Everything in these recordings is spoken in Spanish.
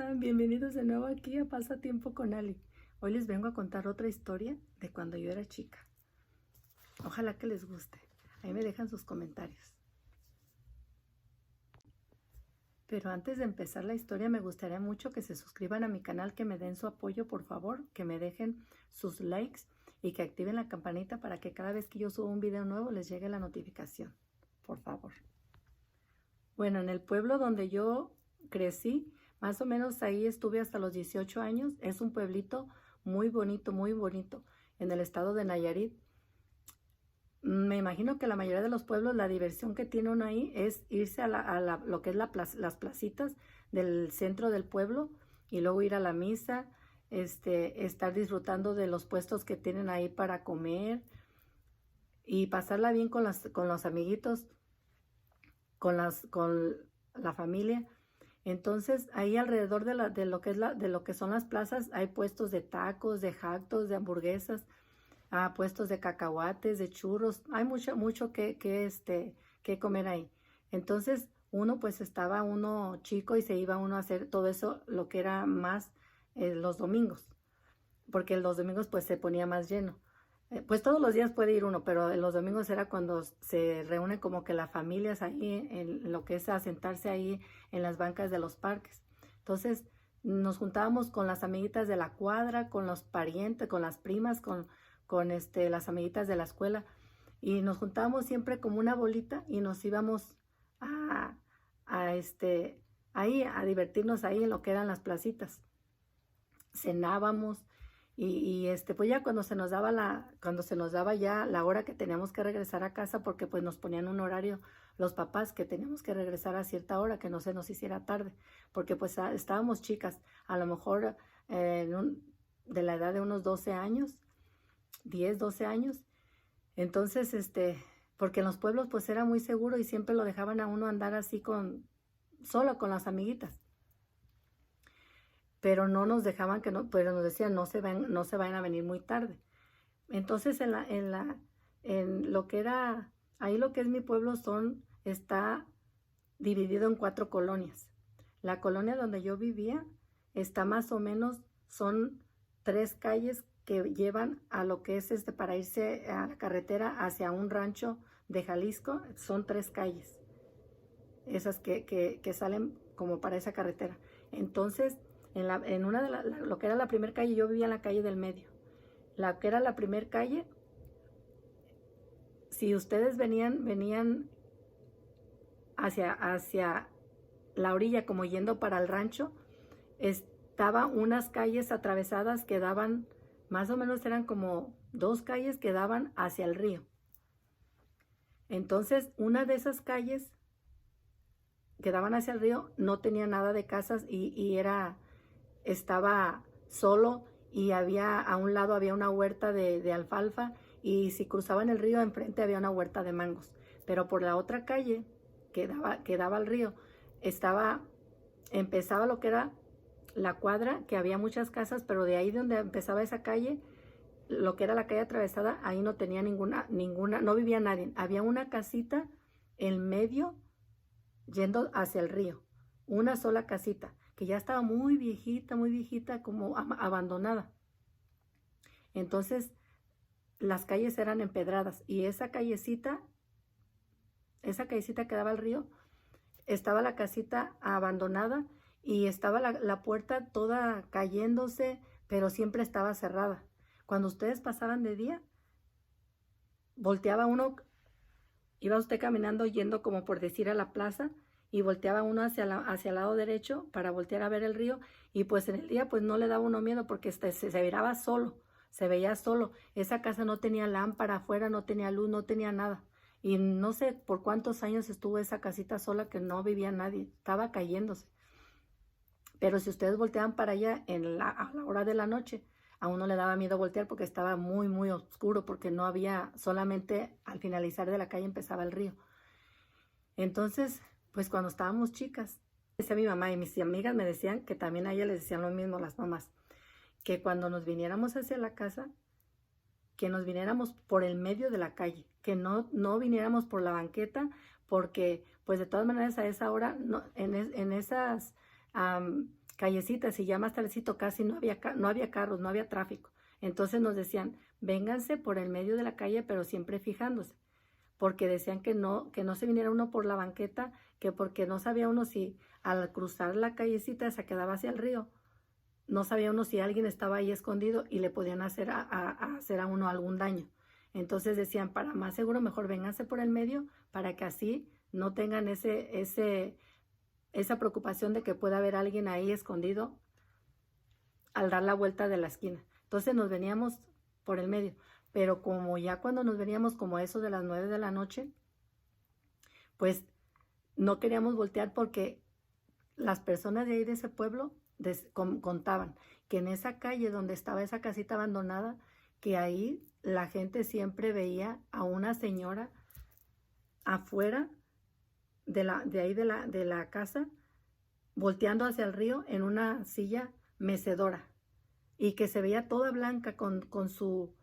están? Bienvenidos de nuevo aquí a Pasatiempo con Ali. Hoy les vengo a contar otra historia de cuando yo era chica. Ojalá que les guste. Ahí me dejan sus comentarios. Pero antes de empezar la historia me gustaría mucho que se suscriban a mi canal, que me den su apoyo, por favor, que me dejen sus likes y que activen la campanita para que cada vez que yo suba un video nuevo les llegue la notificación, por favor. Bueno, en el pueblo donde yo crecí, más o menos ahí estuve hasta los 18 años. Es un pueblito muy bonito, en el estado de Nayarit. Me imagino que la mayoría de los pueblos, la diversión que tiene uno ahí es irse a lo que es las placitas del centro del pueblo y luego ir a la misa, estar disfrutando de los puestos que tienen ahí para comer y pasarla bien con los amiguitos, con la familia. Entonces ahí alrededor de lo que son las plazas hay puestos de tacos, de hot dogs, de hamburguesas, puestos de cacahuates, de churros. Hay mucho que comer ahí. Entonces estaba uno chico y se iba uno a hacer todo eso, lo que era más los domingos, porque los domingos pues se ponía más lleno. Pues todos los días puede ir uno, pero los domingos era cuando se reúnen como que las familias ahí, en lo que es a sentarse ahí en las bancas de los parques. Entonces nos juntábamos con las amiguitas de la cuadra, con los parientes, con las primas, con las amiguitas de la escuela, y nos juntábamos siempre como una bolita y nos íbamos ahí a divertirnos ahí en lo que eran las placitas. Cenábamos. Pues ya cuando se nos daba ya la hora que teníamos que regresar a casa, porque pues nos ponían un horario los papás que teníamos que regresar a cierta hora, que no se nos hiciera tarde, porque pues estábamos chicas, a lo mejor de la edad de unos 12 años, 10, 12 años. Entonces, porque en los pueblos pues era muy seguro y siempre lo dejaban a uno andar así solo con las amiguitas. Pero no nos dejaban pero nos decían no se vayan a venir muy tarde. Entonces en lo que era, ahí lo que es mi pueblo está dividido en 4 colonias. La colonia donde yo vivía está más o menos, son 3 calles que llevan a lo que es para irse a la carretera hacia un rancho de Jalisco. Son 3 calles, esas que salen como para esa carretera. Entonces, en una lo que era la primera calle, yo vivía en la calle del medio. La que era la primera calle, si ustedes venían hacia la orilla, como yendo para el rancho, estaba unas calles atravesadas que daban, más o menos eran como 2 calles que daban hacia el río. Entonces, una de esas calles que daban hacia el río no tenía nada de casas y estaba solo, y a un lado había una huerta de alfalfa, y si cruzaban el río enfrente había una huerta de mangos. Pero por la otra calle que daba al río empezaba lo que era la cuadra, que había muchas casas, pero de ahí donde empezaba esa calle, lo que era la calle atravesada, ahí no tenía ninguna, no vivía nadie. Había una casita en medio yendo hacia el río, una sola casita, que ya estaba muy viejita, como abandonada. Entonces, las calles eran empedradas, y esa callecita que daba al río, estaba la casita abandonada, y estaba la puerta toda cayéndose, pero siempre estaba cerrada. Cuando ustedes pasaban de día, volteaba uno, iba usted caminando yendo como por decir a la plaza, y volteaba uno hacia el lado derecho para voltear a ver el río, y pues en el día pues no le daba uno miedo, porque se miraba solo, se veía solo. Esa casa no tenía lámpara afuera, no tenía luz, no tenía nada, y no sé por cuántos años estuvo esa casita sola, que no vivía nadie, estaba cayéndose. Pero si ustedes volteaban para allá a la hora de la noche, a uno le daba miedo voltear, porque estaba muy oscuro, porque no había, solamente al finalizar de la calle empezaba el río. Entonces, pues cuando estábamos chicas, decía mi mamá, y mis amigas me decían que también a ella les decían lo mismo las mamás, que cuando nos viniéramos hacia la casa, que nos viniéramos por el medio de la calle, que no viniéramos por la banqueta, porque pues de todas maneras a esa hora, en esas callecitas y ya más tardecito casi no había carros, no había tráfico. Entonces nos decían, vénganse por el medio de la calle, pero siempre fijándose, porque decían que no se viniera uno por la banqueta, que porque no sabía uno si al cruzar la callecita se quedaba hacia el río, no sabía uno si alguien estaba ahí escondido y le podían hacer hacer a uno algún daño. Entonces decían, para más seguro, mejor vénganse por el medio para que así no tengan esa preocupación de que pueda haber alguien ahí escondido al dar la vuelta de la esquina. Entonces nos veníamos por el medio, pero como ya cuando nos veníamos como eso de las 9 de la noche, pues no queríamos voltear porque las personas de ahí de ese pueblo contaban que en esa calle donde estaba esa casita abandonada, que ahí la gente siempre veía a una señora afuera de la casa, volteando hacia el río en una silla mecedora, y que se veía toda blanca con su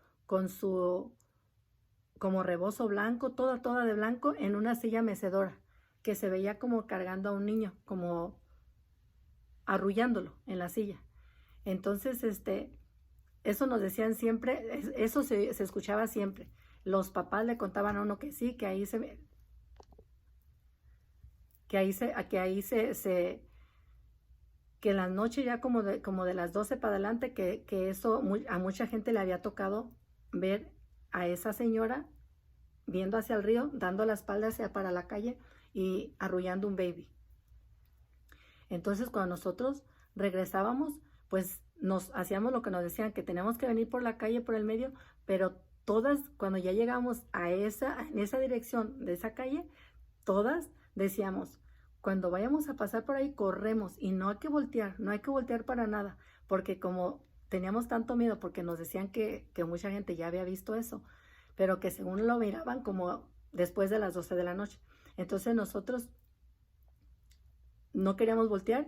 como rebozo blanco, toda de blanco en una silla mecedora, que se veía como cargando a un niño, como arrullándolo en la silla. Entonces, eso nos decían siempre, eso se escuchaba siempre. Los papás le contaban a uno que sí, que ahí que en las noches ya como de las 12 para adelante, que eso a mucha gente le había tocado ver a esa señora viendo hacia el río, dando la espalda para la calle y arrullando un baby. Entonces cuando nosotros regresábamos, pues nos hacíamos lo que nos decían, que teníamos que venir por la calle, por el medio, pero todas, cuando ya llegamos en esa dirección de esa calle, todas decíamos, cuando vayamos a pasar por ahí, corremos y no hay que voltear para nada, porque como teníamos tanto miedo, porque nos decían que mucha gente ya había visto eso, pero que según lo miraban como después de las 12 de la noche. Entonces nosotros no queríamos voltear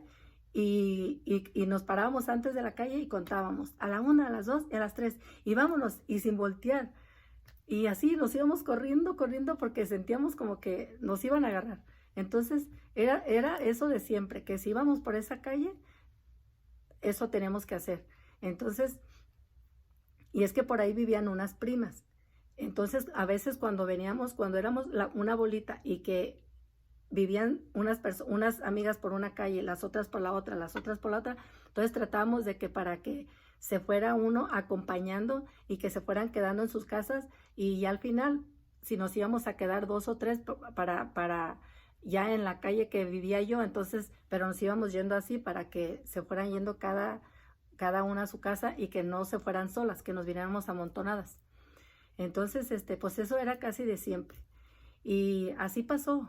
y nos parábamos antes de la calle y contábamos a la 1, a las 2 y a las 3 y vámonos, y sin voltear. Y así nos íbamos corriendo porque sentíamos como que nos iban a agarrar. Entonces era eso de siempre, que si íbamos por esa calle, eso teníamos que hacer. Entonces, y es que por ahí vivían unas primas. Entonces a veces cuando éramos una bolita y que vivían unas amigas por una calle, las otras por la otra, entonces tratábamos de que para que se fuera uno acompañando y que se fueran quedando en sus casas, y ya al final, si nos íbamos a quedar 2 o 3 para ya en la calle que vivía yo, entonces, pero nos íbamos yendo así para que se fueran yendo cada una a su casa y que no se fueran solas, que nos viniéramos amontonadas. Entonces, pues eso era casi de siempre. Y así pasó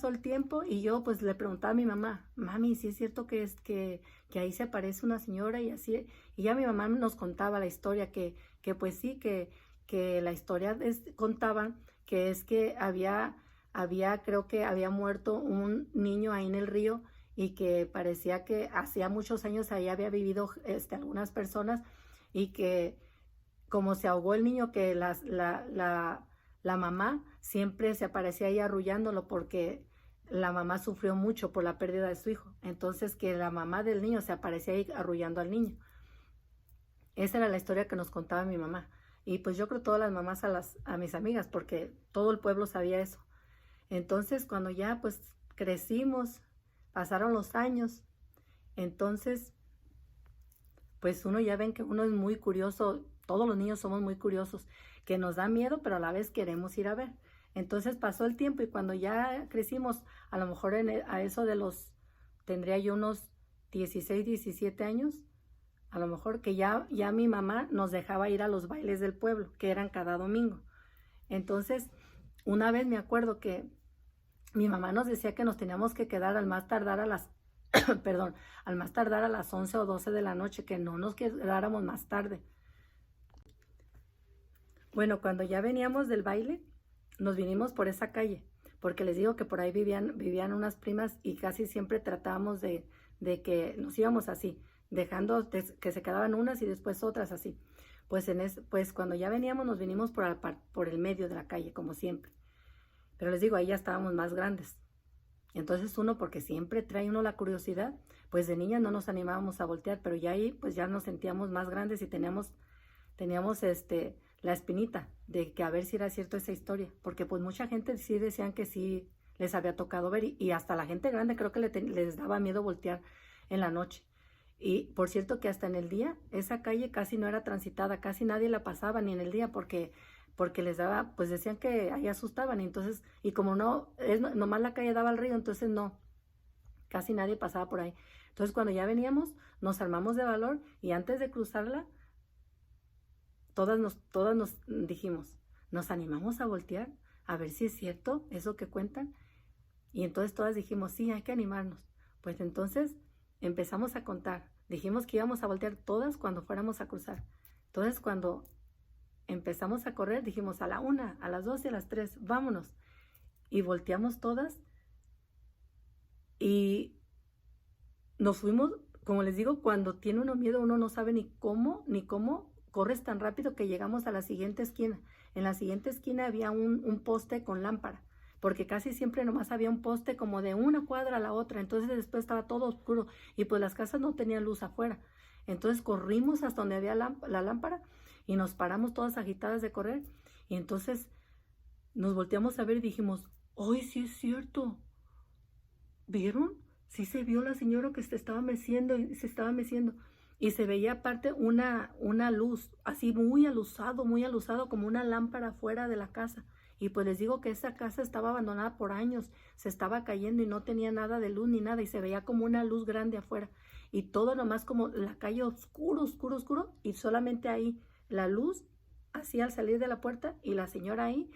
el tiempo, y yo pues le preguntaba a mi mamá, mami, ¿sí es cierto que ahí se aparece una señora? Y así, y ya mi mamá nos contaba la historia, que pues sí, que la historia contaban que es que creo que había muerto un niño ahí en el río, y que parecía que hacía muchos años ahí había vivido algunas personas, y que como se ahogó el niño, que la mamá siempre se aparecía ahí arrullándolo, porque la mamá sufrió mucho por la pérdida de su hijo. Entonces que la mamá del niño se aparecía ahí arrullando al niño. Esa era la historia que nos contaba mi mamá. Y pues yo creo todas las mamás a mis amigas, porque todo el pueblo sabía eso. Entonces cuando ya pues crecimos, pasaron los años, entonces pues uno ya ven que uno es muy curioso. Todos los niños somos muy curiosos, que nos da miedo, pero a la vez queremos ir a ver. Entonces pasó el tiempo, y cuando ya crecimos, a lo mejor a eso tendría yo unos 16, 17 años, a lo mejor que ya mi mamá nos dejaba ir a los bailes del pueblo, que eran cada domingo. Entonces, una vez me acuerdo que mi mamá nos decía que nos teníamos que quedar al más tardar a las 11 o 12 de la noche, que no nos quedáramos más tarde. Bueno, cuando ya veníamos del baile, nos vinimos por esa calle, porque les digo que por ahí vivían unas primas, y casi siempre tratábamos de que nos íbamos así, dejando que se quedaban unas y después otras así. Pues cuando ya veníamos, nos vinimos por el medio de la calle, como siempre. Pero les digo, ahí ya estábamos más grandes. Entonces uno, porque siempre trae uno la curiosidad, pues de niña no nos animábamos a voltear, pero ya ahí pues ya nos sentíamos más grandes y teníamos la espinita de que a ver si era cierto esa historia, porque pues mucha gente sí decían que sí les había tocado ver y hasta la gente grande creo que les daba miedo voltear en la noche. Y por cierto que hasta en el día esa calle casi no era transitada, casi nadie la pasaba ni en el día porque les daba, pues decían que ahí asustaban y entonces, y como nomás la calle daba al río, entonces no, casi nadie pasaba por ahí. Entonces cuando ya veníamos, nos armamos de valor y antes de cruzarla, todas nos dijimos, nos animamos a voltear, a ver si es cierto eso que cuentan. Y entonces todas dijimos, sí, hay que animarnos. Pues entonces empezamos a contar. Dijimos que íbamos a voltear todas cuando fuéramos a cruzar. Entonces cuando empezamos a correr, dijimos a la 1, a las 2 y a las 3, vámonos. Y volteamos todas y nos fuimos, como les digo, cuando tiene uno miedo, uno no sabe ni cómo corres tan rápido que llegamos a la siguiente esquina. En la siguiente esquina había un poste con lámpara, porque casi siempre nomás había un poste como de una cuadra a la otra, entonces después estaba todo oscuro y pues las casas no tenían luz afuera. Entonces corrimos hasta donde había la lámpara y nos paramos todas agitadas de correr y entonces nos volteamos a ver y dijimos, ¡ay, sí es cierto! ¿Vieron? Sí se vio la señora que se estaba meciendo y se veía aparte una luz, así muy alusado como una lámpara fuera de la casa. Y pues les digo que esa casa estaba abandonada por años, se estaba cayendo y no tenía nada de luz ni nada y se veía como una luz grande afuera. Y todo nomás como la calle oscuro y solamente ahí la luz así al salir de la puerta y la señora ahí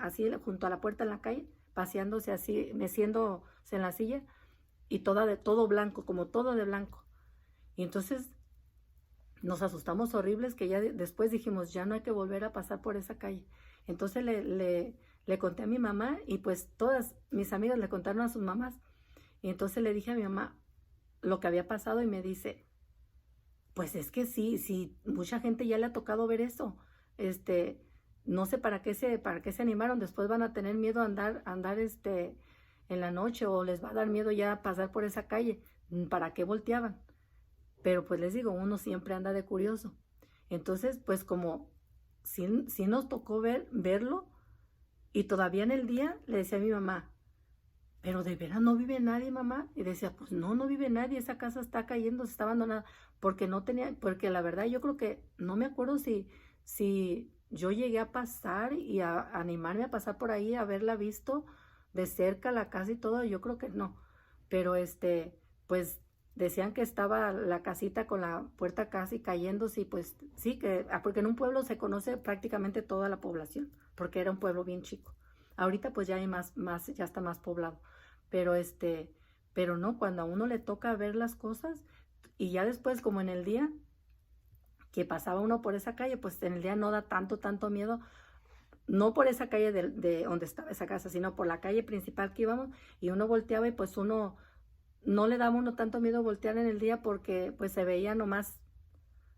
así junto a la puerta en la calle paseándose así, meciéndose en la silla y todo blanco, como todo de blanco. Y entonces nos asustamos horribles que ya después dijimos, ya no hay que volver a pasar por esa calle. Entonces le conté a mi mamá y pues todas mis amigas le contaron a sus mamás. Y entonces le dije a mi mamá lo que había pasado y me dice, pues es que sí, mucha gente ya le ha tocado ver eso. No sé para qué se animaron, después van a tener miedo a andar en la noche o les va a dar miedo ya pasar por esa calle. ¿Para qué volteaban? Pero pues les digo, uno siempre anda de curioso. Entonces, pues como sí nos tocó verlo y todavía en el día le decía a mi mamá, pero de veras no vive nadie, mamá. Y decía, pues no vive nadie, esa casa está cayendo, se está abandonada, porque porque la verdad yo creo que, no me acuerdo si yo llegué a pasar y a animarme a pasar por ahí, a haberla visto de cerca la casa y todo, yo creo que no. Pero pues decían que estaba la casita con la puerta casi cayéndose y pues sí, porque en un pueblo se conoce prácticamente toda la población, porque era un pueblo bien chico. Ahorita pues ya hay ya está más poblado, pero pero no, cuando a uno le toca ver las cosas y ya después como en el día que pasaba uno por esa calle, pues en el día no da tanto miedo, no por esa calle de donde estaba esa casa, sino por la calle principal que íbamos y uno volteaba y pues uno no le daba uno tanto miedo voltear en el día porque pues se veía nomás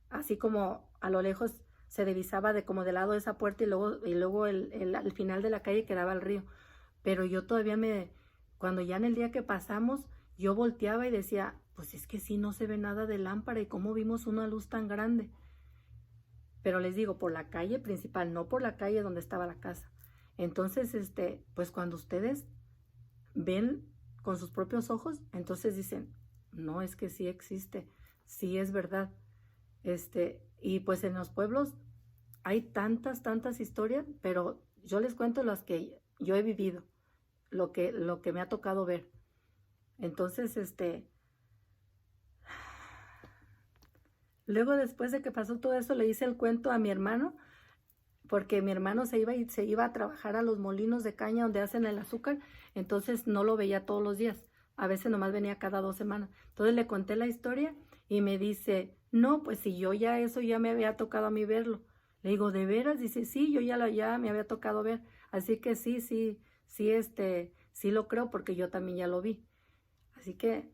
así como a lo lejos se divisaba como del lado de esa puerta y luego al final de la calle quedaba el río. Pero yo todavía cuando ya en el día que pasamos, yo volteaba y decía, pues es que sí no se ve nada de lámpara y cómo vimos una luz tan grande. Pero les digo, por la calle principal, no por la calle donde estaba la casa. Entonces, pues cuando ustedes ven con sus propios ojos, entonces dicen, no, es que sí existe, sí es verdad. Y pues en los pueblos hay tantas historias, pero yo les cuento las que yo he vivido, lo que me ha tocado ver. Entonces, luego después de que pasó todo eso, le hice el cuento a mi hermano, porque mi hermano se iba a trabajar a los molinos de caña donde hacen el azúcar, entonces no lo veía todos los días, a veces nomás venía cada 2 semanas. Entonces le conté la historia y me dice, no, pues si yo eso ya me había tocado a mí verlo. Le digo, ¿de veras? Dice, sí, yo ya me había tocado ver, así que sí lo creo porque yo también ya lo vi. Así que,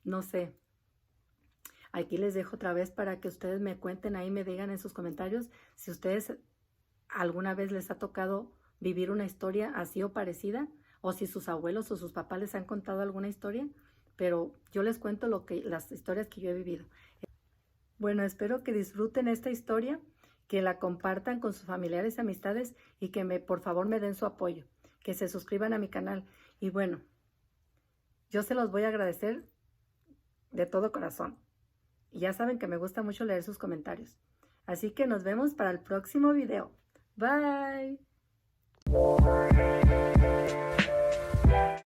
no sé. Aquí les dejo otra vez para que ustedes me cuenten ahí, me digan en sus comentarios si ustedes alguna vez les ha tocado vivir una historia así o parecida o si sus abuelos o sus papás les han contado alguna historia, pero yo les cuento las historias que yo he vivido. Bueno, espero que disfruten esta historia, que la compartan con sus familiares y amistades y que por favor me den su apoyo, que se suscriban a mi canal. Y bueno, yo se los voy a agradecer de todo corazón. Y ya saben que me gusta mucho leer sus comentarios. Así que nos vemos para el próximo video. Bye.